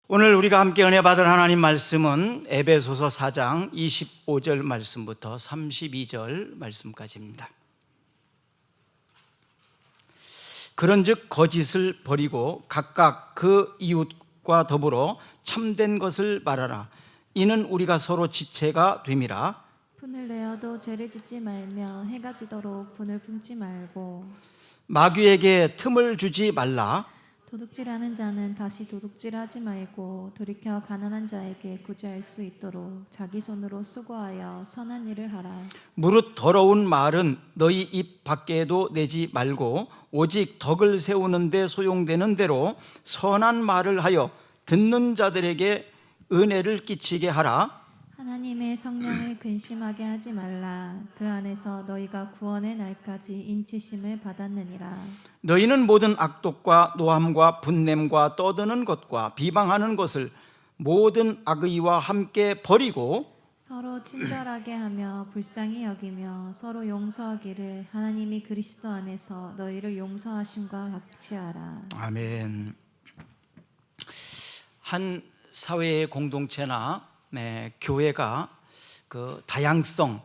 오늘 우리가 함께 은혜 받을 하나님 말씀은 에베소서 4장 25절 말씀부터 32절 말씀까지입니다. 그런즉 거짓을 버리고 각각 그 이웃과 더불어 참된 것을 말하라. 이는 우리가 서로 지체가 됨이라. 분을 내어도 죄를 짓지 말며 해가 지도록 분을 품지 말고 마귀에게 틈을 주지 말라. 도둑질하는 자는 다시 도둑질하지 말고 돌이켜 가난한 자에게 구제할 수 있도록 자기 손으로 수고하여 선한 일을 하라. 무릇 더러운 말은 너희 입 밖에도 내지 말고 오직 덕을 세우는 데 소용되는 대로 선한 말을 하여 듣는 자들에게 은혜를 끼치게 하라. 하나님의 성령을 근심하게 하지 말라. 그 안에서 너희가 구원의 날까지 인치심을 받았느니라. 너희는 모든 악독과 노함과 분냄과 떠드는 것과 비방하는 것을 모든 악의와 함께 버리고 서로 친절하게 하며 불쌍히 여기며 서로 용서하기를 하나님이 그리스도 안에서 너희를 용서하심과 같이 하라. 아멘. 한 사회의 공동체나 교회가 그 다양성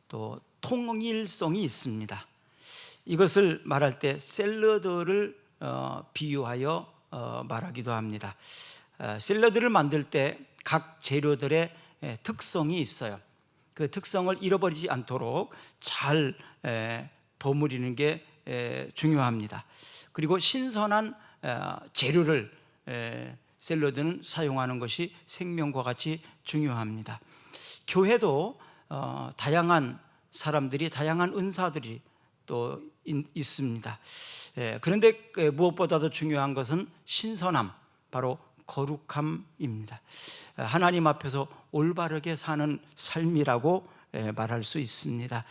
또 통일성이 있습니다. 이것을 말할 때 샐러드를 비유하여 말하기도 합니다. 샐러드를 만들 때 각 재료들의 특성이 있어요. 그 특성을 잃어버리지 않도록 잘 버무리는 게 중요합니다. 그리고 신선한 재료를 샐러드는 사용하는 것이 생명과 같이 중요합니다. 교회도 다양한 사람들이, 다양한 은사들이 또 있습니다. 그런데 무엇보다도 중요한 것은 신선함, 바로 거룩함입니다. 하나님 앞에서 올바르게 사는 삶이라고 말할 수 있습니다.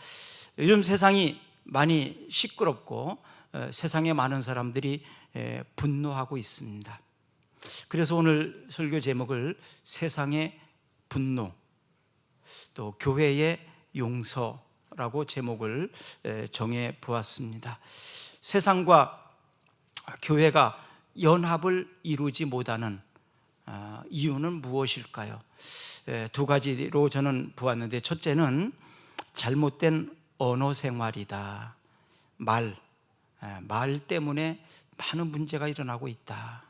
요즘 세상이 많이 시끄럽고 세상에 많은 사람들이 분노하고 있습니다. 그래서 오늘 설교 제목을 세상의 분노, 또 교회의 용서라고 제목을 정해 보았습니다. 세상과 교회가 연합을 이루지 못하는 이유는 무엇일까요? 두 가지로 저는 보았는데, 첫째는 잘못된 언어 생활이다. 말 때문에 많은 문제가 일어나고 있다.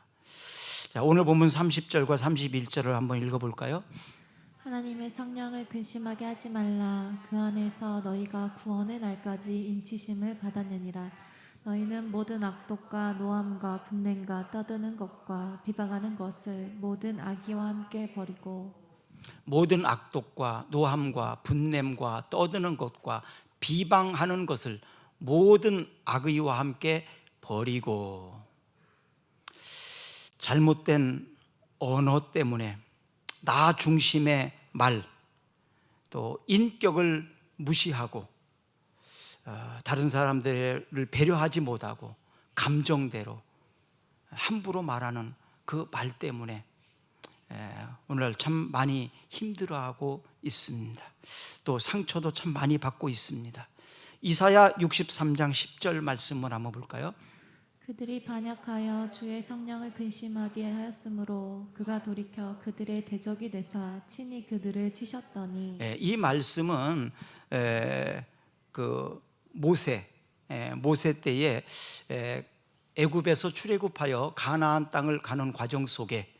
자, 오늘 본문 30절과 31절을 한번 읽어볼까요? 하나님의 성령을 근심하게 하지 말라. 그 안에서 너희가 구원의 날까지 인치심을 받았느니라. 너희는 모든 악독과 노함과 분냄과 떠드는 것과 비방하는 것을 모든 악의와 함께 버리고 모든 악독과 노함과 분냄과 떠드는 것과 비방하는 것을 모든 악의와 함께 버리고. 잘못된 언어 때문에 나 중심의 말, 또 인격을 무시하고 다른 사람들을 배려하지 못하고 감정대로 함부로 말하는 그 말 때문에 오늘날 참 많이 힘들어하고 있습니다. 또 상처도 참 많이 받고 있습니다. 이사야 63장 10절 말씀을 한번 볼까요? 그들이 반역하여 주의 성령을 근심하게 하였으므로 그가 돌이켜 그들의 대적이 되사 친히 그들을 치셨더니. 이 말씀은 그 모세 때에 애굽에서 출애굽하여 가나안 땅을 가는 과정 속에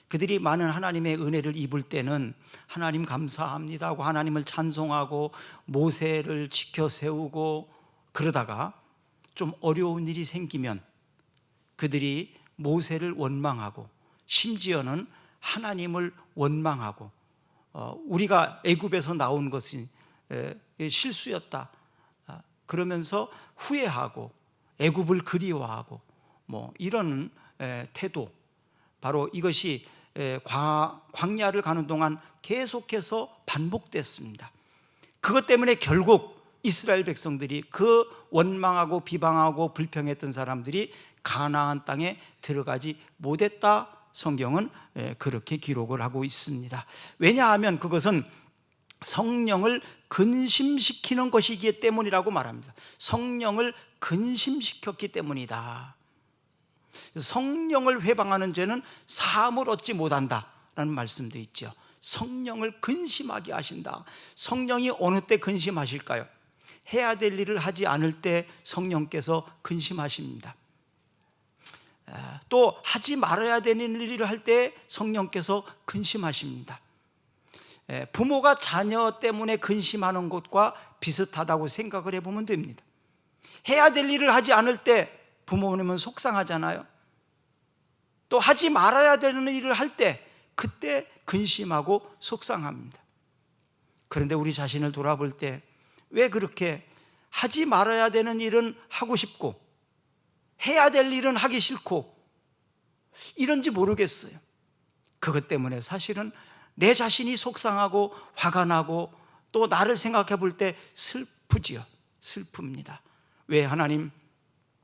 그들이 많은 하나님의 은혜를 입을 때는 하나님 감사합니다 하고 하나님을 찬송하고 모세를 지켜 세우고, 그러다가 좀 어려운 일이 생기면 그들이 모세를 원망하고 심지어는 하나님을 원망하고 우리가 애굽에서 나온 것이 실수였다 그러면서 후회하고 애굽을 그리워하고 이런 태도, 바로 이것이 광야를 가는 동안 계속해서 반복됐습니다. 그것 때문에 결국 이스라엘 백성들이, 그 원망하고 비방하고 불평했던 사람들이 가나안 땅에 들어가지 못했다. 성경은 그렇게 기록을 하고 있습니다. 왜냐하면 그것은 성령을 근심시키는 것이기 때문이라고 말합니다. 성령을 근심시켰기 때문이다. 성령을 회방하는 죄는 사함을 얻지 못한다라는 말씀도 있죠. 성령을 근심하게 하신다. 성령이 어느 때 근심하실까요? 해야 될 일을 하지 않을 때 성령께서 근심하십니다. 또 하지 말아야 되는 일을 할 때 성령께서 근심하십니다. 부모가 자녀 때문에 근심하는 것과 비슷하다고 생각을 해보면 됩니다. 해야 될 일을 하지 않을 때 부모님은 속상하잖아요. 또 하지 말아야 되는 일을 할 때 그때 근심하고 속상합니다. 그런데 우리 자신을 돌아볼 때 왜 그렇게 하지 말아야 되는 일은 하고 싶고 해야 될 일은 하기 싫고 이런지 모르겠어요. 그것 때문에 사실은 내 자신이 속상하고 화가 나고 또 나를 생각해 볼 때 슬프지요. 슬픕니다. 왜 하나님,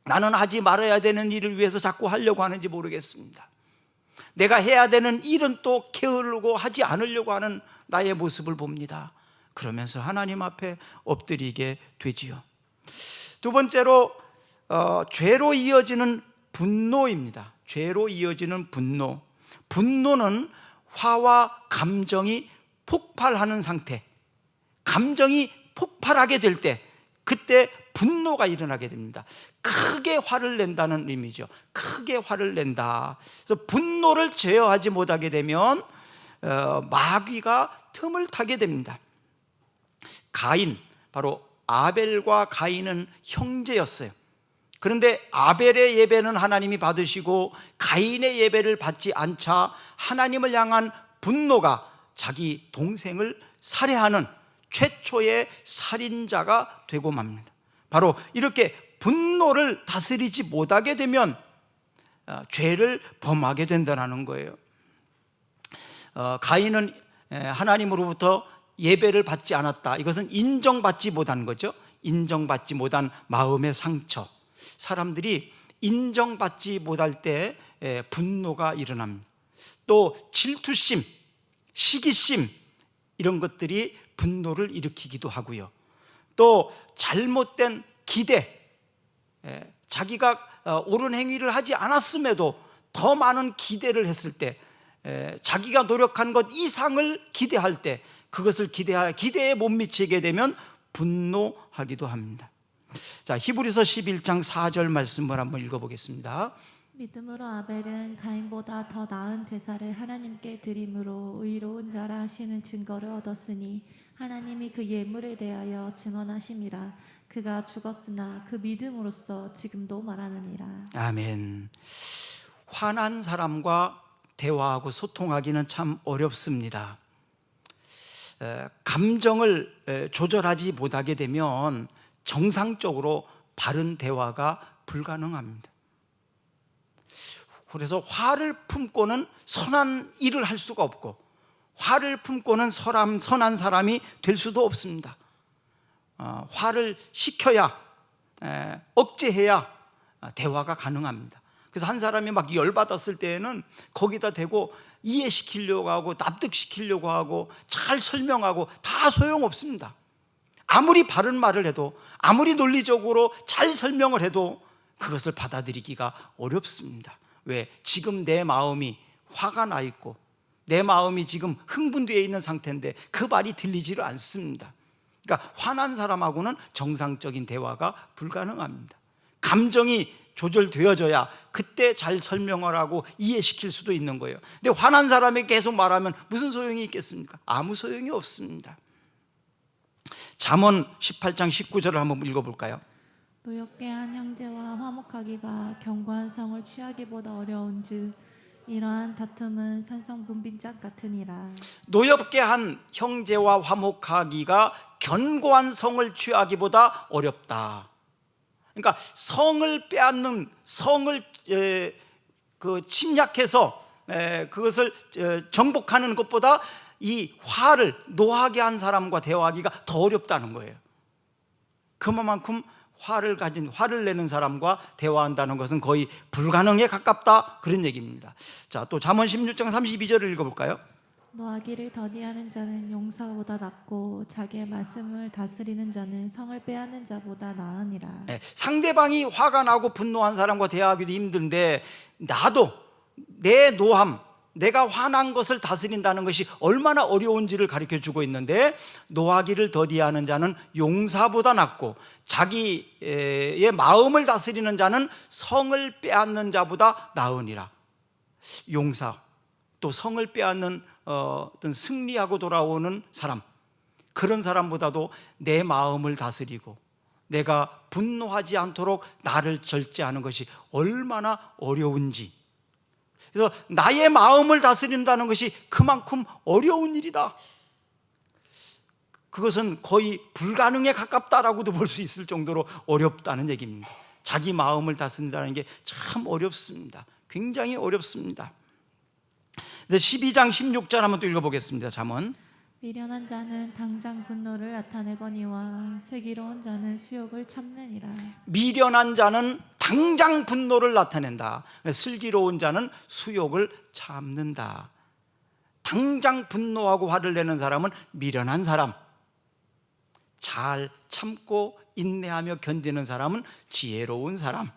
나는 하지 말아야 되는 일을 위해서 자꾸 하려고 하는지 모르겠습니다. 내가 해야 되는 일은 또 게으르고 하지 않으려고 하는 나의 모습을 봅니다. 그러면서 하나님 앞에 엎드리게 되지요. 두 번째로 죄로 이어지는 분노입니다. 죄로 이어지는 분노. 분노는 화와 감정이 폭발하는 상태, 감정이 폭발하게 될 때 그때 분노가 일어나게 됩니다. 크게 화를 낸다는 의미죠. 크게 화를 낸다. 그래서 분노를 제어하지 못하게 되면 마귀가 틈을 타게 됩니다. 가인, 바로 아벨과 가인은 형제였어요. 그런데 아벨의 예배는 하나님이 받으시고 가인의 예배를 받지 않자 하나님을 향한 분노가 자기 동생을 살해하는 최초의 살인자가 되고 맙니다. 바로 이렇게 분노를 다스리지 못하게 되면 죄를 범하게 된다는 거예요. 가인은 하나님으로부터 예배를 받지 않았다. 이것은 인정받지 못한 거죠. 인정받지 못한 마음의 상처. 사람들이 인정받지 못할 때 분노가 일어납니다. 또 질투심, 시기심 이런 것들이 분노를 일으키기도 하고요. 또 잘못된 기대, 자기가 옳은 행위를 하지 않았음에도 더 많은 기대를 했을 때, 자기가 노력한 것 이상을 기대할 때 그것을 기대에 못 미치게 되면 분노하기도 합니다. 자, 히브리서 11장 4절 말씀을 한번 읽어보겠습니다. 믿음으로 아벨은 가인보다 더 나은 제사를 하나님께 드림으로 의로운 자라 하시는 증거를 얻었으니 하나님이 그 예물에 대하여 증언하심이라. 그가 죽었으나 그 믿음으로써 지금도 말하느니라. 아멘. 화난 사람과 대화하고 소통하기는 참 어렵습니다. 감정을 조절하지 못하게 되면 정상적으로 바른 대화가 불가능합니다. 그래서 화를 품고는 선한 일을 할 수가 없고 화를 품고는 선한 사람이 될 수도 없습니다. 화를 식혀야, 억제해야 대화가 가능합니다. 그래서 한 사람이 막 열받았을 때에는 거기다 대고 이해시키려고 하고 납득시키려고 하고 잘 설명하고 다 소용없습니다. 아무리 바른 말을 해도 아무리 논리적으로 잘 설명을 해도 그것을 받아들이기가 어렵습니다. 왜? 지금 내 마음이 화가 나 있고 내 마음이 지금 흥분되어 있는 상태인데 그 말이 들리지를 않습니다. 그러니까 화난 사람하고는 정상적인 대화가 불가능합니다. 감정이 조절되어져야 그때 잘 설명을 하고 이해시킬 수도 있는 거예요. 근데 화난 사람에게 계속 말하면 무슨 소용이 있겠습니까? 아무 소용이 없습니다. 잠언 18장 19절을 한번 읽어볼까요? 노엽게 한 형제와 화목하기가 견고한 성을 취하기보다 어려운즉 이러한 다툼은 산성분빈짝 같으니라. 노엽게 한 형제와 화목하기가 견고한 성을 취하기보다 어렵다. 그러니까 성을 빼앗는, 성을 침략해서 그것을 정복하는 것보다 이 화를 노하게 한 사람과 대화하기가 더 어렵다는 거예요. 그만큼 화를 내는 사람과 대화한다는 것은 거의 불가능에 가깝다, 그런 얘기입니다. 자, 또 잠언 16장 32절을 읽어볼까요? 노하기를 더디하는 자는 용사보다 낫고 자기의 말씀을 다스리는 자는 성을 빼앗는 자보다 나으니라. 상대방이 화가 나고 분노한 사람과 대화하기도 힘든데 나도 내 노함, 내가 화난 것을 다스린다는 것이 얼마나 어려운지를 가르쳐주고 있는데, 노하기를 더디하는 자는 용사보다 낫고 자기의 마음을 다스리는 자는 성을 빼앗는 자보다 나으니라. 용사, 또 성을 빼앗는 어떤 승리하고 돌아오는 사람, 그런 사람보다도 내 마음을 다스리고 내가 분노하지 않도록 나를 절제하는 것이 얼마나 어려운지, 그래서 나의 마음을 다스린다는 것이 그만큼 어려운 일이다. 그것은 거의 불가능에 가깝다라고도 볼 수 있을 정도로 어렵다는 얘기입니다. 자기 마음을 다스린다는 게 참 어렵습니다. 굉장히 어렵습니다. 12장 16절 한번 또 읽어보겠습니다. 잠언. 미련한 자는 당장 분노를 나타내거니와 슬기로운 자는 수욕을 참느니라. 미련한 자는 당장 분노를 나타낸다. 슬기로운 자는 수욕을 참는다. 당장 분노하고 화를 내는 사람은 미련한 사람, 잘 참고 인내하며 견디는 사람은 지혜로운 사람.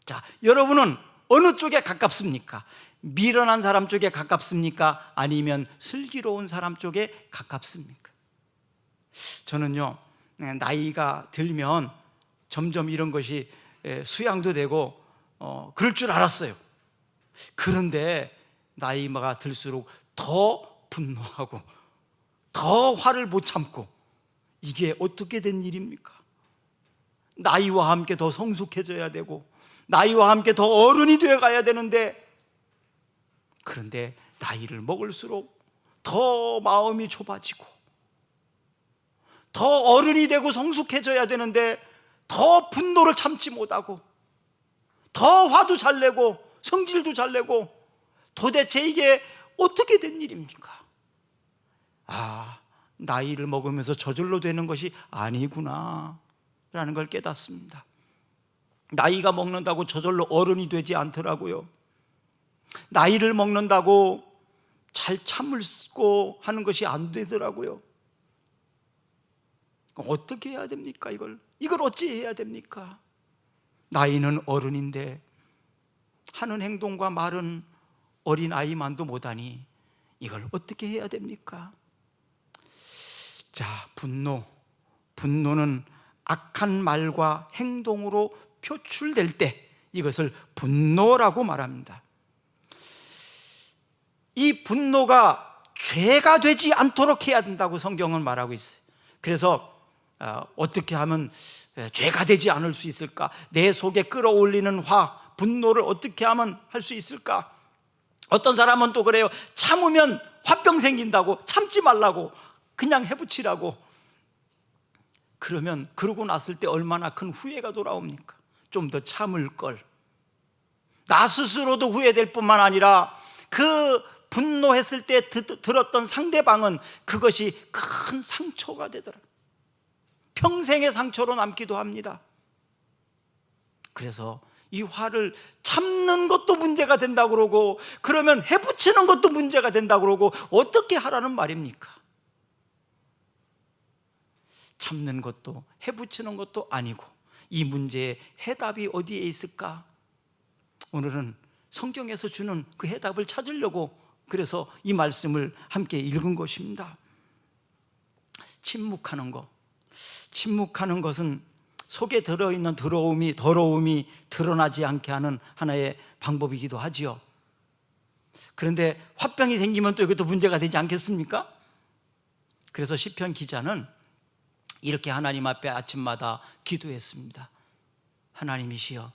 자, 여러분은 어느 쪽에 가깝습니까? 미련한 사람 쪽에 가깝습니까? 아니면 슬기로운 사람 쪽에 가깝습니까? 저는요, 나이가 들면 점점 이런 것이 수양도 되고 그럴 줄 알았어요. 그런데 나이가 들수록 더 분노하고 더 화를 못 참고, 이게 어떻게 된 일입니까? 나이와 함께 더 성숙해져야 되고 나이와 함께 더 어른이 되어 가야 되는데, 그런데 나이를 먹을수록 더 마음이 좁아지고 더 어른이 되고 성숙해져야 되는데 더 분노를 참지 못하고 더 화도 잘 내고 성질도 잘 내고, 도대체 이게 어떻게 된 일입니까? 아, 나이를 먹으면서 저절로 되는 것이 아니구나 라는 걸 깨닫습니다. 나이가 먹는다고 저절로 어른이 되지 않더라고요. 나이를 먹는다고 잘 참고 하는 것이 안 되더라고요. 어떻게 해야 됩니까? 이걸 어찌 해야 됩니까? 나이는 어른인데 하는 행동과 말은 어린아이만도 못하니 이걸 어떻게 해야 됩니까? 자, 분노는 악한 말과 행동으로 표출될 때 이것을 분노라고 말합니다. 이 분노가 죄가 되지 않도록 해야 된다고 성경은 말하고 있어요. 그래서 어떻게 하면 죄가 되지 않을 수 있을까? 내 속에 끌어올리는 분노를 어떻게 하면 할 수 있을까? 어떤 사람은 또 그래요. 참으면 화병 생긴다고, 참지 말라고, 그냥 해붙이라고. 그러고 났을 때 얼마나 큰 후회가 돌아옵니까? 좀 더 참을 걸. 나 스스로도 후회될 뿐만 아니라 그 분노했을 때 들었던 상대방은 그것이 큰 상처가 되더라. 평생의 상처로 남기도 합니다. 그래서 이 화를 참는 것도 문제가 된다고 그러고, 그러면 해붙이는 것도 문제가 된다고 그러고, 어떻게 하라는 말입니까? 참는 것도 해붙이는 것도 아니고, 이 문제의 해답이 어디에 있을까? 오늘은 성경에서 주는 그 해답을 찾으려고 그래서 이 말씀을 함께 읽은 것입니다. 침묵하는 것은 속에 들어있는 더러움이 드러나지 않게 하는 하나의 방법이기도 하지요. 그런데 화병이 생기면 또 이것도 문제가 되지 않겠습니까? 그래서 시편 기자는 이렇게 하나님 앞에 아침마다 기도했습니다. 하나님이시여,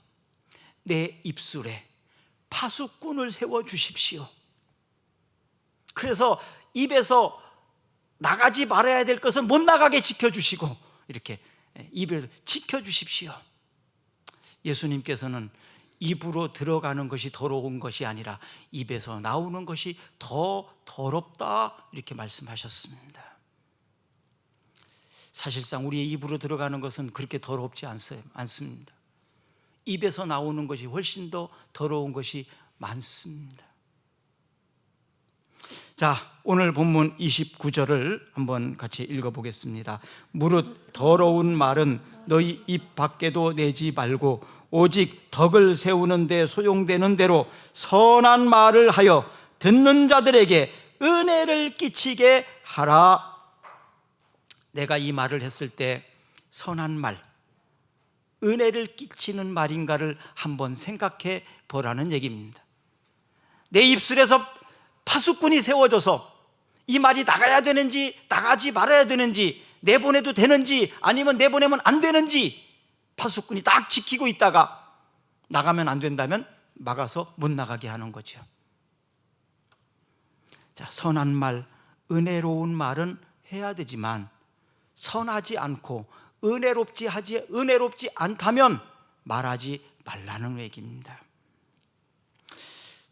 내 입술에 파수꾼을 세워주십시오. 그래서 입에서 나가지 말아야 될 것은 못 나가게 지켜주시고, 이렇게 입을 지켜주십시오. 예수님께서는 입으로 들어가는 것이 더러운 것이 아니라 입에서 나오는 것이 더 더럽다, 이렇게 말씀하셨습니다. 사실상 우리의 입으로 들어가는 것은 그렇게 더럽지 않습니다. 입에서 나오는 것이 훨씬 더 더러운 것이 많습니다. 자, 오늘 본문 29절을 한번 같이 읽어보겠습니다. 무릇 더러운 말은 너희 입 밖에도 내지 말고 오직 덕을 세우는 데 소용되는 대로 선한 말을 하여 듣는 자들에게 은혜를 끼치게 하라. 내가 이 말을 했을 때 선한 말, 은혜를 끼치는 말인가를 한번 생각해 보라는 얘기입니다. 내 입술에서 파수꾼이 세워져서 이 말이 나가야 되는지 나가지 말아야 되는지, 내보내도 되는지 아니면 내보내면 안 되는지 파수꾼이 딱 지키고 있다가 나가면 안 된다면 막아서 못 나가게 하는 거죠. 자, 선한 말, 은혜로운 말은 해야 되지만 선하지 않고 은혜롭지 않다면 말하지 말라는 얘기입니다.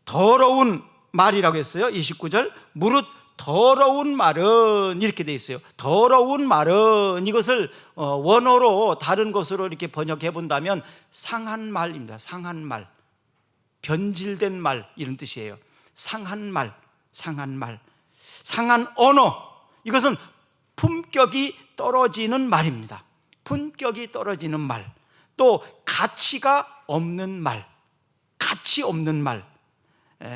더러운 말이라고 했어요. 29절 무릇 더러운 말은 이렇게 돼 있어요. 더러운 말은, 이것을 원어로 다른 것으로 이렇게 번역해 본다면 상한 말입니다. 상한 말, 변질된 말, 이런 뜻이에요. 상한 말, 상한 언어, 이것은 품격이 떨어지는 말입니다. 품격이 떨어지는 말, 또 가치가 없는 말, 가치 없는 말,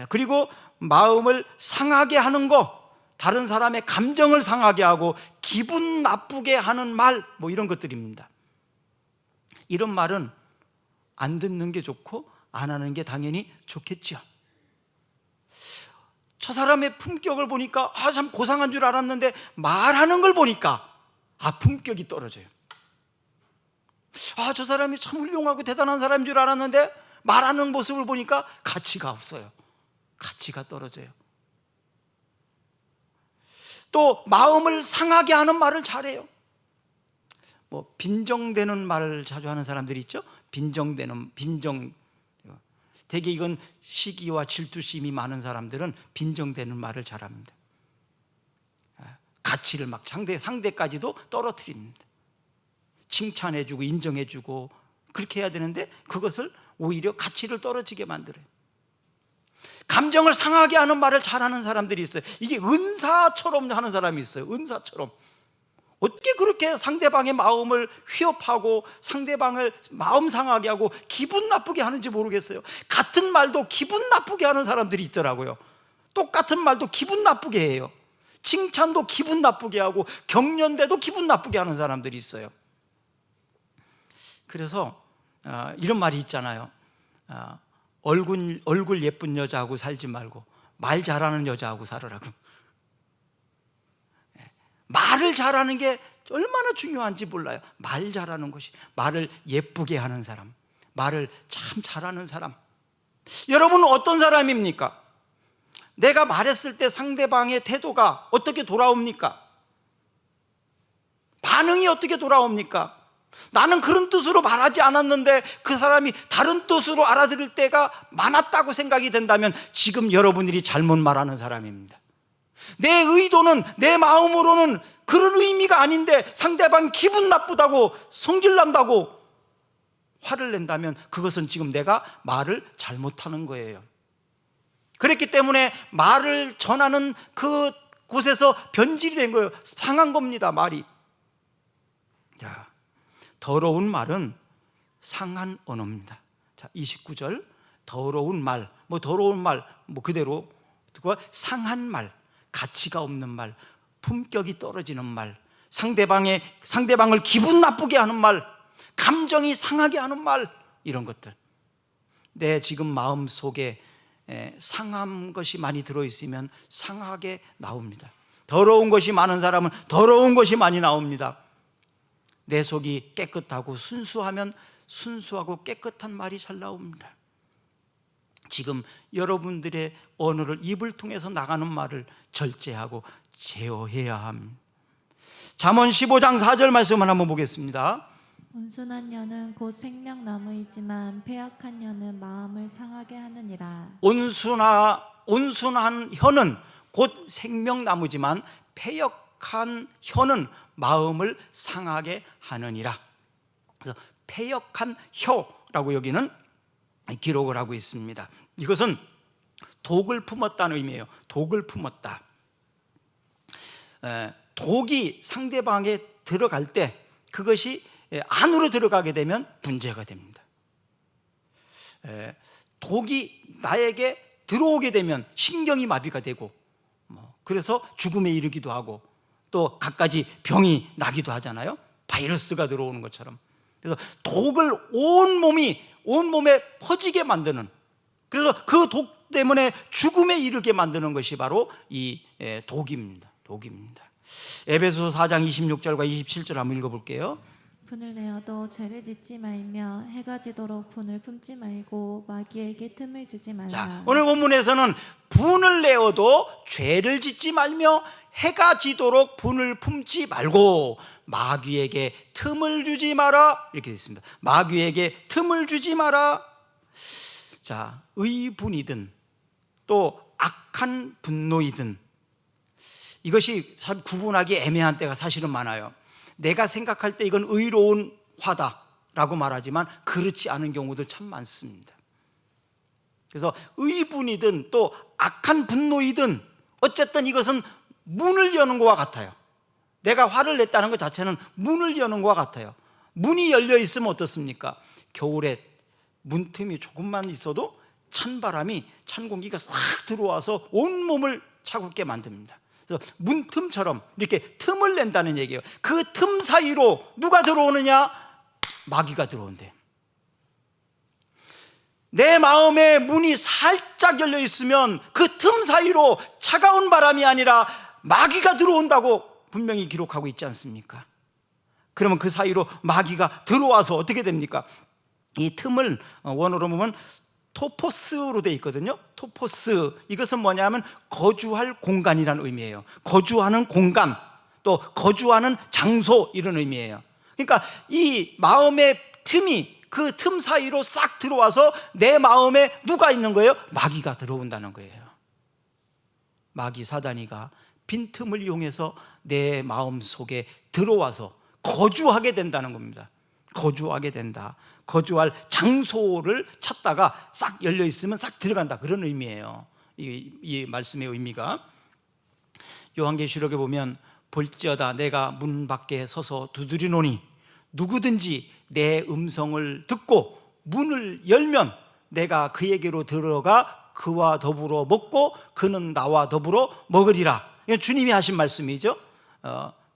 그리고 마음을 상하게 하는 거, 다른 사람의 감정을 상하게 하고 기분 나쁘게 하는 말, 뭐 이런 것들입니다. 이런 말은 안 듣는 게 좋고 안 하는 게 당연히 좋겠죠. 저 사람의 품격을 보니까 참 고상한 줄 알았는데 말하는 걸 보니까 품격이 떨어져요. 저 사람이 참 훌륭하고 대단한 사람인 줄 알았는데 말하는 모습을 보니까 가치가 없어요. 가치가 떨어져요. 또 마음을 상하게 하는 말을 잘해요. 뭐 빈정되는 말을 자주 하는 사람들이 있죠. 빈정. 대개 이건 시기와 질투심이 많은 사람들은 빈정되는 말을 잘합니다. 가치를 막 상대까지도 떨어뜨립니다. 칭찬해주고 인정해주고 그렇게 해야 되는데 그것을 오히려 가치를 떨어지게 만들어요. 감정을 상하게 하는 말을 잘하는 사람들이 있어요. 이게 은사처럼 하는 사람이 있어요. 은사처럼. 어떻게 그렇게 상대방의 마음을 휘협하고 상대방을 마음 상하게 하고 기분 나쁘게 하는지 모르겠어요. 같은 말도 기분 나쁘게 하는 사람들이 있더라고요. 똑같은 말도 기분 나쁘게 해요. 칭찬도 기분 나쁘게 하고 격려인데도 기분 나쁘게 하는 사람들이 있어요. 그래서 이런 말이 있잖아요. 얼굴 예쁜 여자하고 살지 말고 말 잘하는 여자하고 살으라고. 말을 잘하는 게 얼마나 중요한지 몰라요. 말 잘하는 것이, 말을 예쁘게 하는 사람, 말을 참 잘하는 사람. 여러분은 어떤 사람입니까? 내가 말했을 때 상대방의 태도가 어떻게 돌아옵니까? 반응이 어떻게 돌아옵니까? 나는 그런 뜻으로 말하지 않았는데 그 사람이 다른 뜻으로 알아들을 때가 많았다고 생각이 된다면 지금 여러분들이 잘못 말하는 사람입니다. 내 의도는, 내 마음으로는 그런 의미가 아닌데 상대방 기분 나쁘다고 성질난다고 화를 낸다면 그것은 지금 내가 말을 잘못하는 거예요. 그랬기 때문에 말을 전하는 그 곳에서 변질이 된 거예요. 상한 겁니다, 말이. 자, 더러운 말은 상한 언어입니다. 자, 29절 더러운 말, 더러운 말, 그대로 상한 말, 가치가 없는 말, 품격이 떨어지는 말, 상대방을 기분 나쁘게 하는 말, 감정이 상하게 하는 말, 이런 것들. 내 지금 마음 속에 상한 것이 많이 들어있으면 상하게 나옵니다. 더러운 것이 많은 사람은 더러운 것이 많이 나옵니다. 내 속이 깨끗하고 순수하면 순수하고 깨끗한 말이 잘 나옵니다. 지금 여러분들의 언어를, 입을 통해서 나가는 말을 절제하고 제어해야 합니다. 잠언 15장 4절 말씀을 한번 보겠습니다. 온순한 혀는 곧 생명나무이지만 패역한 혀는 마음을 상하게 하느니라. 온순한 혀는 곧 생명나무지만 패역한 혀는 마음을 상하게 하느니라. 그래서 패역한 혀라고 여기는 기록을 하고 있습니다. 이것은 독을 품었다는 의미예요. 독을 품었다. 독이 상대방에 들어갈 때 그것이 안으로 들어가게 되면 문제가 됩니다. 독이 나에게 들어오게 되면 신경이 마비가 되고 그래서 죽음에 이르기도 하고 또 갖가지 병이 나기도 하잖아요. 바이러스가 들어오는 것처럼. 그래서 독을 온 몸에 퍼지게 만드는, 그래서 그 독 때문에 죽음에 이르게 만드는 것이 바로 이 독입니다. 에베소서 4장 26절과 27절 한번 읽어볼게요. 분을 내어도 죄를 짓지 말며 해가 지도록 분을 품지 말고 마귀에게 틈을 주지 말라. 자, 오늘 본문에서는 분을 내어도 죄를 짓지 말며 해가 지도록 분을 품지 말고 마귀에게 틈을 주지 마라, 이렇게 되어 있습니다. 마귀에게 틈을 주지 마라. 자, 의분이든 또 악한 분노이든 이것이 참 구분하기 애매한 때가 사실은 많아요. 내가 생각할 때 이건 의로운 화다라고 말하지만 그렇지 않은 경우도 참 많습니다. 그래서 의분이든 또 악한 분노이든 어쨌든 이것은 문을 여는 것과 같아요. 내가 화를 냈다는 것 자체는 문을 여는 것과 같아요. 문이 열려 있으면 어떻습니까? 겨울에 문틈이 조금만 있어도 찬바람이, 찬 공기가 싹 들어와서 온몸을 차갑게 만듭니다. 그래서 문틈처럼 이렇게 틈을 낸다는 얘기예요. 그 틈 사이로 누가 들어오느냐? 마귀가 들어온대. 내 마음의 문이 살짝 열려 있으면 그 틈 사이로 차가운 바람이 아니라 마귀가 들어온다고 분명히 기록하고 있지 않습니까? 그러면 그 사이로 마귀가 들어와서 어떻게 됩니까? 이 틈을 원어로 보면 토포스로 되어 있거든요. 토포스, 이것은 뭐냐면 거주할 공간이라는 의미예요. 거주하는 공간, 또 거주하는 장소, 이런 의미예요. 그러니까 이 마음의 틈이 그 틈 사이로 싹 들어와서 내 마음에 누가 있는 거예요? 마귀가 들어온다는 거예요. 마귀 사단이가 빈틈을 이용해서 내 마음 속에 들어와서 거주하게 된다는 겁니다. 거주하게 된다. 거주할 장소를 찾다가 싹 열려 있으면 싹 들어간다, 그런 의미예요. 이 말씀의 의미가. 요한계시록에 보면 볼지어다 내가 문 밖에 서서 두드리노니 누구든지 내 음성을 듣고 문을 열면 내가 그에게로 들어가 그와 더불어 먹고 그는 나와 더불어 먹으리라. 이건 주님이 하신 말씀이죠.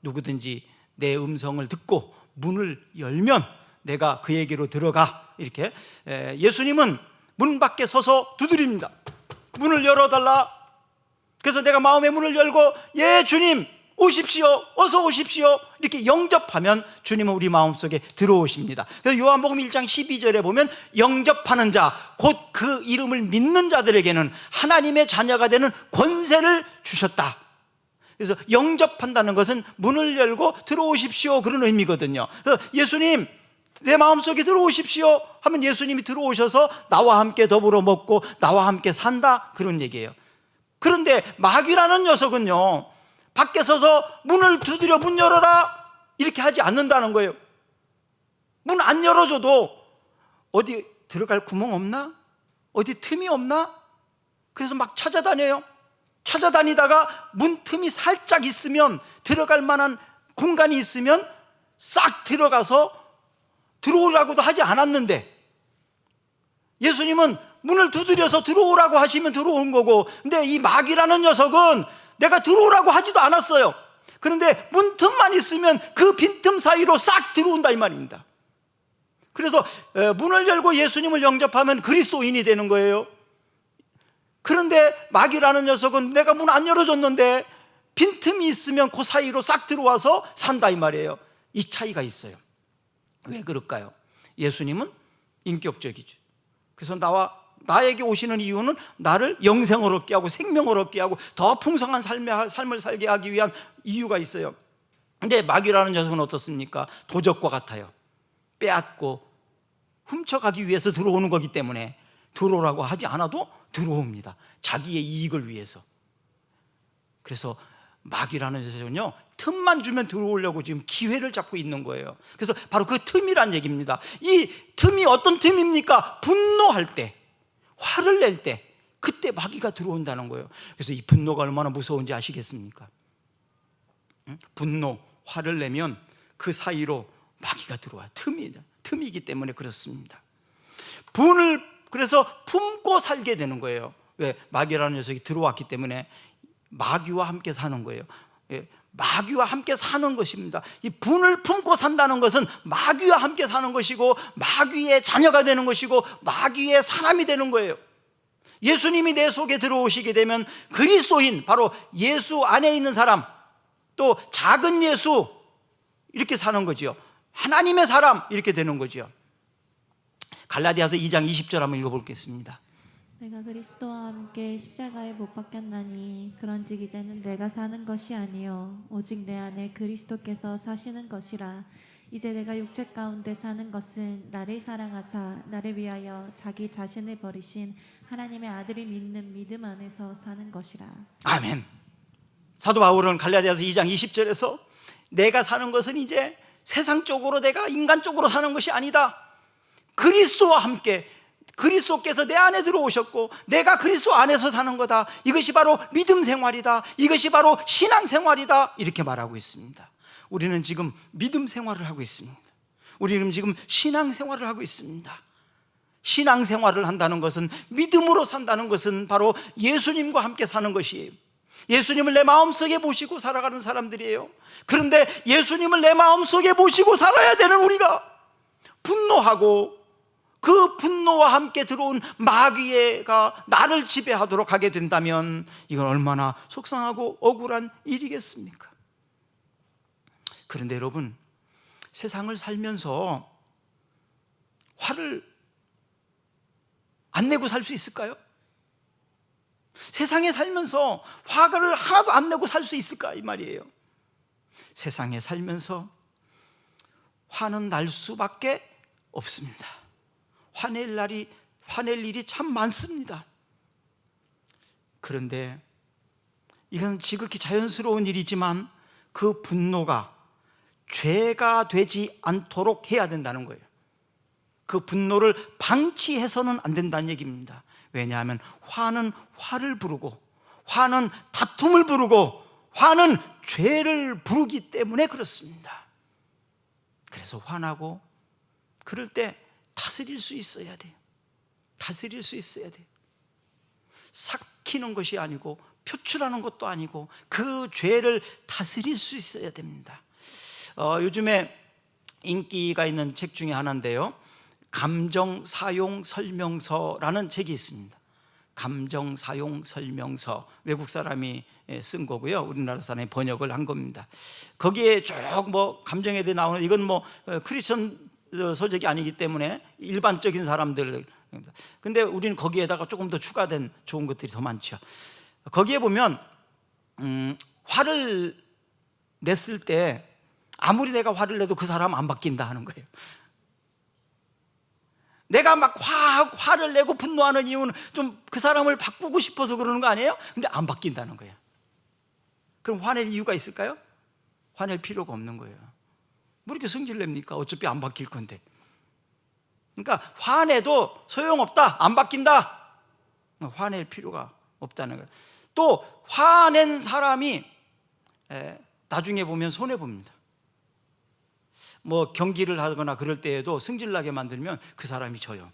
누구든지 내 음성을 듣고 문을 열면 내가 그에게로 들어가, 이렇게. 예수님은 문 밖에 서서 두드립니다. 문을 열어달라. 그래서 내가 마음의 문을 열고 예 주님 오십시오, 어서 오십시오, 이렇게 영접하면 주님은 우리 마음속에 들어오십니다. 그래서 요한복음 1장 12절에 보면 영접하는 자, 곧 그 이름을 믿는 자들에게는 하나님의 자녀가 되는 권세를 주셨다. 그래서 영접한다는 것은 문을 열고 들어오십시오, 그런 의미거든요. 그래서 예수님 내 마음속에 들어오십시오 하면 예수님이 들어오셔서 나와 함께 더불어 먹고 나와 함께 산다, 그런 얘기예요. 그런데 마귀라는 녀석은요, 밖에 서서 문을 두드려 문 열어라 이렇게 하지 않는다는 거예요. 문 안 열어줘도 어디 들어갈 구멍 없나? 어디 틈이 없나? 그래서 막 찾아다녀요. 찾아다니다가 문 틈이 살짝 있으면, 들어갈 만한 공간이 있으면 싹 들어가서 들어오라고도 하지 않았는데, 예수님은 문을 두드려서 들어오라고 하시면 들어온 거고, 근데 이 마귀라는 녀석은 내가 들어오라고 하지도 않았어요. 그런데 문틈만 있으면 그 빈틈 사이로 싹 들어온다, 이 말입니다. 그래서 문을 열고 예수님을 영접하면 그리스도인이 되는 거예요. 그런데 마귀라는 녀석은 내가 문 안 열어줬는데 빈틈이 있으면 그 사이로 싹 들어와서 산다, 이 말이에요. 이 차이가 있어요. 왜 그럴까요? 예수님은 인격적이죠. 그래서 나에게 오시는 이유는 나를 영생을 얻게 하고 생명을 얻게 하고 더 풍성한 삶을 살게 하기 위한 이유가 있어요. 근데 마귀라는 녀석은 어떻습니까? 도적과 같아요. 빼앗고 훔쳐가기 위해서 들어오는 거기 때문에 들어오라고 하지 않아도 들어옵니다. 자기의 이익을 위해서. 그래서 마귀라는 녀석은요, 틈만 주면 들어오려고 지금 기회를 잡고 있는 거예요. 그래서 바로 그 틈이란 얘기입니다. 이 틈이 어떤 틈입니까? 분노할 때, 화를 낼 때, 그때 마귀가 들어온다는 거예요. 그래서 이 분노가 얼마나 무서운지 아시겠습니까? 분노, 화를 내면 그 사이로 마귀가 들어와. 틈이기 때문에 그렇습니다. 분을 그래서 품고 살게 되는 거예요. 왜? 마귀라는 녀석이 들어왔기 때문에 마귀와 함께 사는 거예요. 마귀와 함께 사는 것입니다. 이 분을 품고 산다는 것은 마귀와 함께 사는 것이고, 마귀의 자녀가 되는 것이고, 마귀의 사람이 되는 거예요. 예수님이 내 속에 들어오시게 되면 그리스도인, 바로 예수 안에 있는 사람, 또 작은 예수, 이렇게 사는 거죠. 하나님의 사람, 이렇게 되는 거죠. 갈라디아서 2장 20절 한번 읽어보겠습니다. 내가 그리스도와 함께 십자가에 못 박혔나니 그런즉 이제는 내가 사는 것이 아니요 오직 내 안에 그리스도께서 사시는 것이라. 이제 내가 육체 가운데 사는 것은 나를 사랑하사 나를 위하여 자기 자신을 버리신 하나님의 아들을 믿는 믿음 안에서 사는 것이라. 아멘. 사도 바울은 갈라디아서 2장 20절에서 내가 사는 것은 이제 세상적으로, 내가 인간적으로 사는 것이 아니다. 그리스도와 함께, 그리스도께서 내 안에 들어오셨고 내가 그리스도 안에서 사는 거다. 이것이 바로 믿음 생활이다. 이것이 바로 신앙 생활이다. 이렇게 말하고 있습니다. 우리는 지금 믿음 생활을 하고 있습니다. 우리는 지금 신앙 생활을 하고 있습니다. 신앙 생활을 한다는 것은, 믿음으로 산다는 것은 바로 예수님과 함께 사는 것이에요. 예수님을 내 마음속에 모시고 살아가는 사람들이에요. 그런데 예수님을 내 마음속에 모시고 살아야 되는 우리가 분노하고, 그 분노와 함께 들어온 마귀가 나를 지배하도록 하게 된다면 이건 얼마나 속상하고 억울한 일이겠습니까? 그런데 여러분, 세상을 살면서 화를 안 내고 살 수 있을까요? 세상에 살면서 화를 하나도 안 내고 살 수 있을까, 이 말이에요. 세상에 살면서 화는 날 수밖에 없습니다. 화낼 일이 참 많습니다. 그런데 이건 지극히 자연스러운 일이지만 그 분노가 죄가 되지 않도록 해야 된다는 거예요. 그 분노를 방치해서는 안 된다는 얘기입니다. 왜냐하면 화는 화를 부르고, 화는 다툼을 부르고, 화는 죄를 부르기 때문에 그렇습니다. 그래서 화나고, 그럴 때 다스릴 수 있어야 돼요. 다스릴 수 있어야 돼요. 삭히는 것이 아니고 표출하는 것도 아니고 그 죄를 다스릴 수 있어야 됩니다. 요즘에 인기가 있는 책 중에 하나인데요, 감정 사용 설명서라는 책이 있습니다. 감정 사용 설명서, 외국 사람이 쓴 거고요, 우리나라 사람이 번역을 한 겁니다. 거기에 쭉 감정에 대해 나오는, 이건 크리스천 서적이 아니기 때문에 일반적인 사람들, 근데 우리는 거기에다가 조금 더 추가된 좋은 것들이 더 많죠. 거기에 보면 화를 냈을 때 아무리 내가 화를 내도 그 사람은 안 바뀐다 하는 거예요. 내가 막 화를 내고 분노하는 이유는 좀 그 사람을 바꾸고 싶어서 그러는 거 아니에요? 근데 안 바뀐다는 거예요. 그럼 화낼 이유가 있을까요? 화낼 필요가 없는 거예요. 뭐 이렇게 성질 냅니까? 어차피 안 바뀔 건데. 그러니까 화내도 소용없다, 안 바뀐다, 화낼 필요가 없다는 거예요. 또 화낸 사람이 나중에 보면 손해봅니다. 경기를 하거나 그럴 때에도 승질나게 만들면 그 사람이 져요.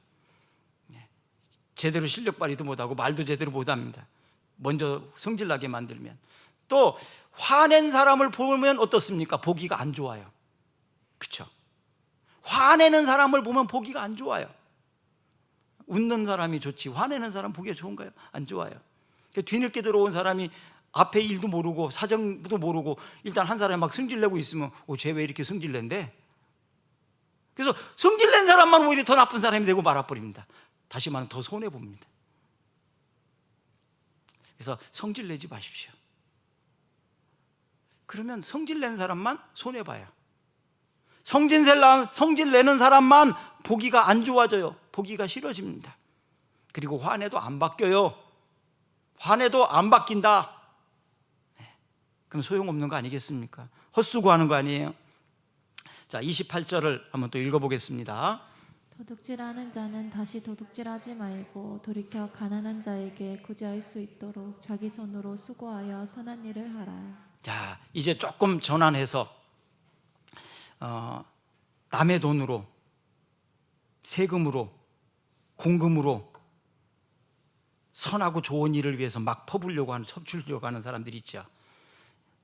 제대로 실력 발휘도 못하고 말도 제대로 못합니다. 먼저 성질나게 만들면. 또 화낸 사람을 보면 어떻습니까? 보기가 안 좋아요. 그렇죠? 화내는 사람을 보면 보기가 안 좋아요. 웃는 사람이 좋지 화내는 사람 보기가 좋은가요? 안 좋아요. 뒤늦게 들어온 사람이 앞에 일도 모르고 사정도 모르고 일단 한 사람이 막 승질내고 있으면 쟤 왜 이렇게 승질낸대? 그래서 승질낸 사람만 오히려 더 나쁜 사람이 되고 말아버립니다. 다시 말하면 더 손해봅니다. 그래서 성질내지 마십시오. 그러면 성질낸 사람만 손해봐요. 성질내는 사람만 보기가 안 좋아져요. 보기가 싫어집니다. 그리고 화내도 안 바뀌어요. 화내도 안 바뀐다. 그럼 소용없는 거 아니겠습니까? 헛수고하는 거 아니에요? 자, 28절을 한번 또 읽어보겠습니다. 도둑질하는 자는 다시 도둑질하지 말고 돌이켜 가난한 자에게 구제할 수 있도록 자기 손으로 수고하여 선한 일을 하라. 자, 이제 조금 전환해서 남의 돈으로, 세금으로, 공금으로 선하고 좋은 일을 위해서 막 퍼부려고 하는, 섭주려고 하는 사람들이 있죠.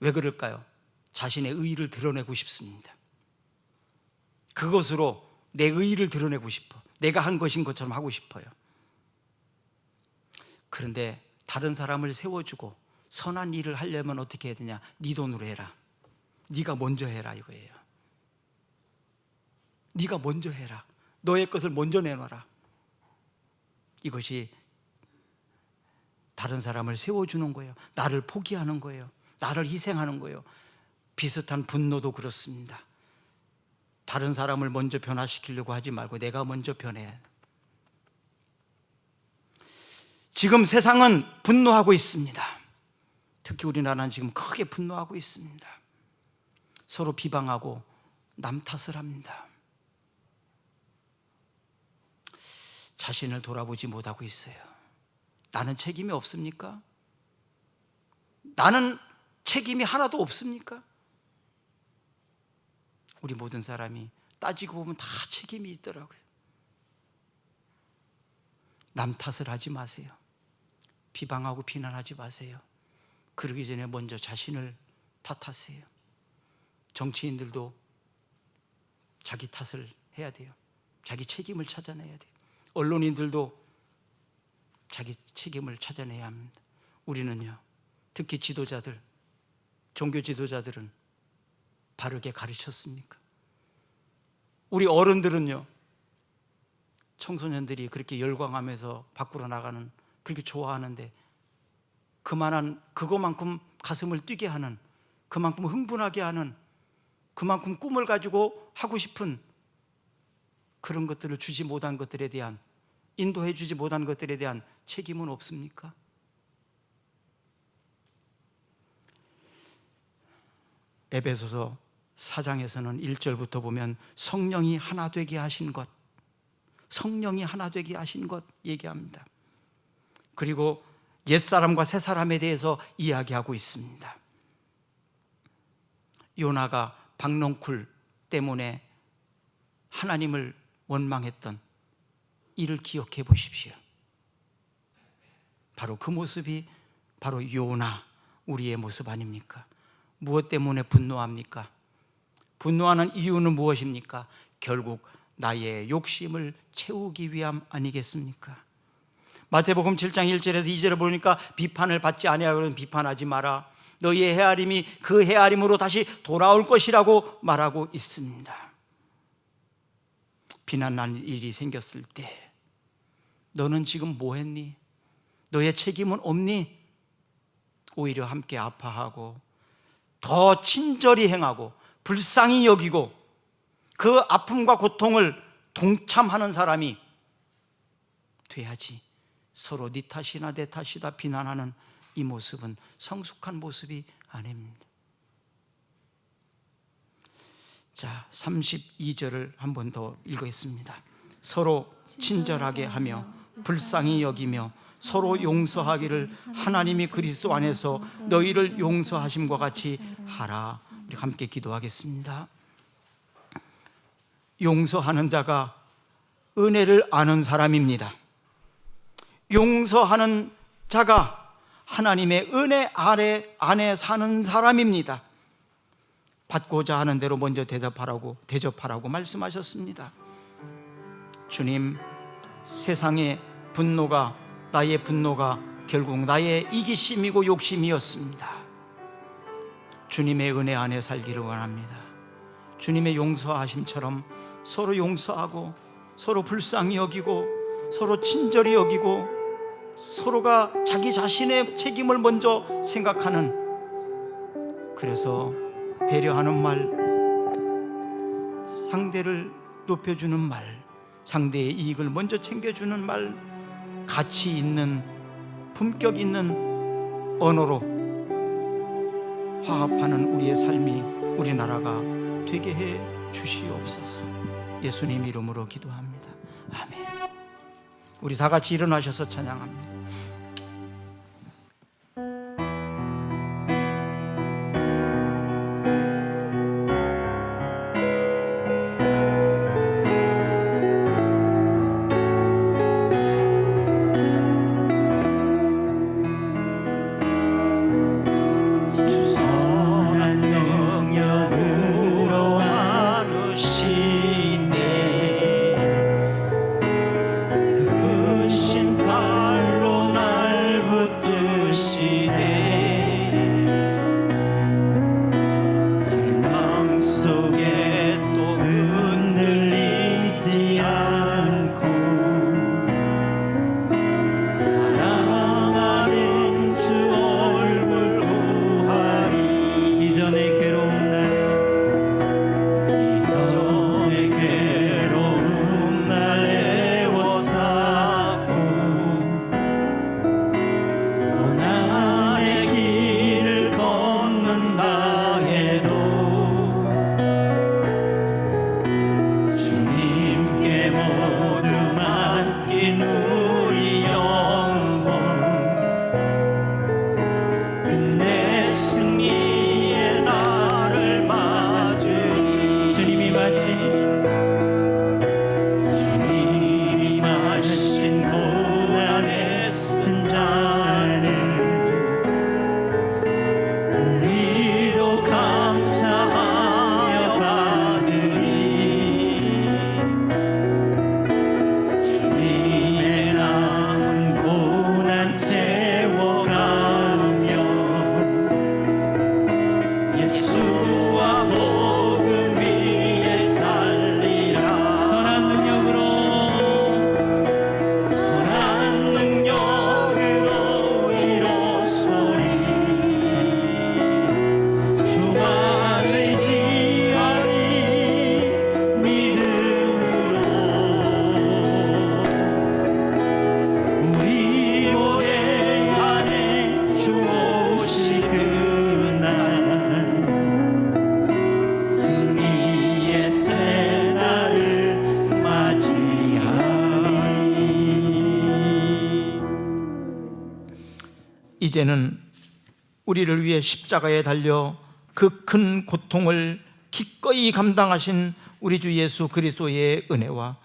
왜 그럴까요? 자신의 의의를 드러내고 싶습니다. 그것으로 내 의의를 드러내고 싶어. 내가 한 것인 것처럼 하고 싶어요. 그런데 다른 사람을 세워주고 선한 일을 하려면 어떻게 해야 되냐? 네 돈으로 해라. 네가 먼저 해라 이거예요. 네가 먼저 해라. 너의 것을 먼저 내놔라. 이것이 다른 사람을 세워주는 거예요. 나를 포기하는 거예요. 나를 희생하는 거예요. 비슷한 분노도 그렇습니다. 다른 사람을 먼저 변화시키려고 하지 말고 내가 먼저 변해. 지금 세상은 분노하고 있습니다. 특히 우리나라는 지금 크게 분노하고 있습니다. 서로 비방하고 남 탓을 합니다. 자신을 돌아보지 못하고 있어요. 나는 책임이 없습니까? 나는 책임이 하나도 없습니까? 우리 모든 사람이 따지고 보면 다 책임이 있더라고요. 남 탓을 하지 마세요. 비방하고 비난하지 마세요. 그러기 전에 먼저 자신을 탓하세요. 정치인들도 자기 탓을 해야 돼요. 자기 책임을 찾아내야 돼요. 언론인들도 자기 책임을 찾아내야 합니다. 우리는요, 특히 지도자들, 종교 지도자들은 바르게 가르쳤습니까? 우리 어른들은요, 청소년들이 그렇게 열광하면서 밖으로 나가는, 그렇게 좋아하는데 그거만큼 가슴을 뛰게 하는, 그만큼 흥분하게 하는, 그만큼 꿈을 가지고 하고 싶은 그런 것들을 주지 못한 것들에 대한, 인도해 주지 못한 것들에 대한 책임은 없습니까? 에베소서 4장에서는 1절부터 보면 성령이 하나 되게 하신 것, 성령이 하나 되게 하신 것 얘기합니다. 그리고 옛사람과 새사람에 대해서 이야기하고 있습니다. 요나가 박넝쿨 때문에 하나님을 원망했던 이를 기억해 보십시오. 바로 그 모습이 바로 요나, 우리의 모습 아닙니까? 무엇 때문에 분노합니까? 분노하는 이유는 무엇입니까? 결국 나의 욕심을 채우기 위함 아니겠습니까? 마태복음 7장 1절에서 2절에 보니까 비판을 받지 아니하거든 비판하지 마라. 너희의 헤아림이 그 헤아림으로 다시 돌아올 것이라고 말하고 있습니다. 비난하는 일이 생겼을 때 너는 지금 뭐 했니? 너의 책임은 없니? 오히려 함께 아파하고 더 친절히 행하고 불쌍히 여기고 그 아픔과 고통을 동참하는 사람이 돼야지. 서로 네 탓이나 내 탓이다 비난하는 이 모습은 성숙한 모습이 아닙니다. 자, 32절을 한 번 더 읽겠습니다. 서로 친절하게 하며 불쌍히 여기며 서로 용서하기를 하나님이 그리스도 안에서 너희를 용서하심과 같이 하라. 우리 함께 기도하겠습니다. 용서하는 자가 은혜를 아는 사람입니다. 용서하는 자가 하나님의 은혜 안에 사는 사람입니다. 받고자 하는 대로 먼저 대접하라고 말씀하셨습니다. 주님, 세상의 분노가, 나의 분노가 결국 나의 이기심이고 욕심이었습니다. 주님의 은혜 안에 살기를 원합니다. 주님의 용서하심처럼 서로 용서하고 서로 불쌍히 여기고 서로 친절히 여기고 서로가 자기 자신의 책임을 먼저 생각하는, 그래서 배려하는 말, 상대를 높여주는 말, 상대의 이익을 먼저 챙겨주는 말, 가치 있는, 품격 있는 언어로 화합하는 우리의 삶이, 우리나라가 되게 해 주시옵소서. 예수님 이름으로 기도합니다. 우리 다 같이 일어나셔서 찬양합니다. 이제는 우리를 위해 십자가에 달려 그 큰 고통을 기꺼이 감당하신 우리 주 예수 그리스도의 은혜와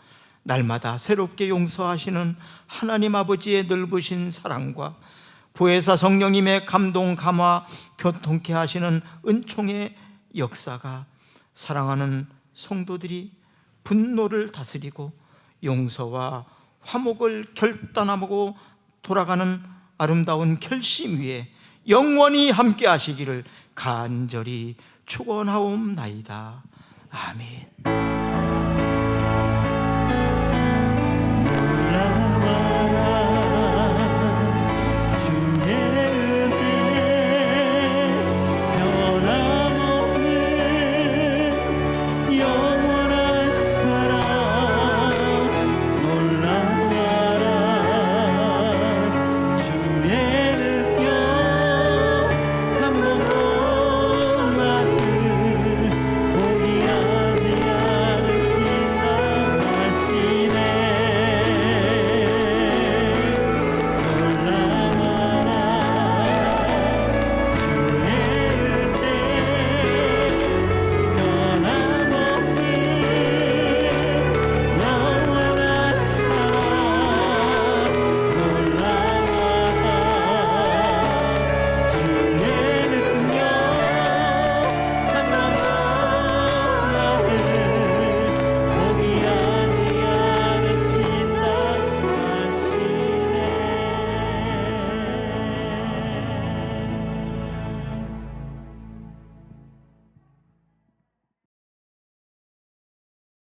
날마다 새롭게 용서하시는 하나님 아버지의 넓으신 사랑과 보혜사 성령님의 감동 감화 교통케 하시는 은총의 역사가 사랑하는 성도들이 분노를 다스리고 용서와 화목을 결단하고 돌아가는 아름다운 결심 위에 영원히 함께 하시기를 간절히 축원하옵나이다. 아멘.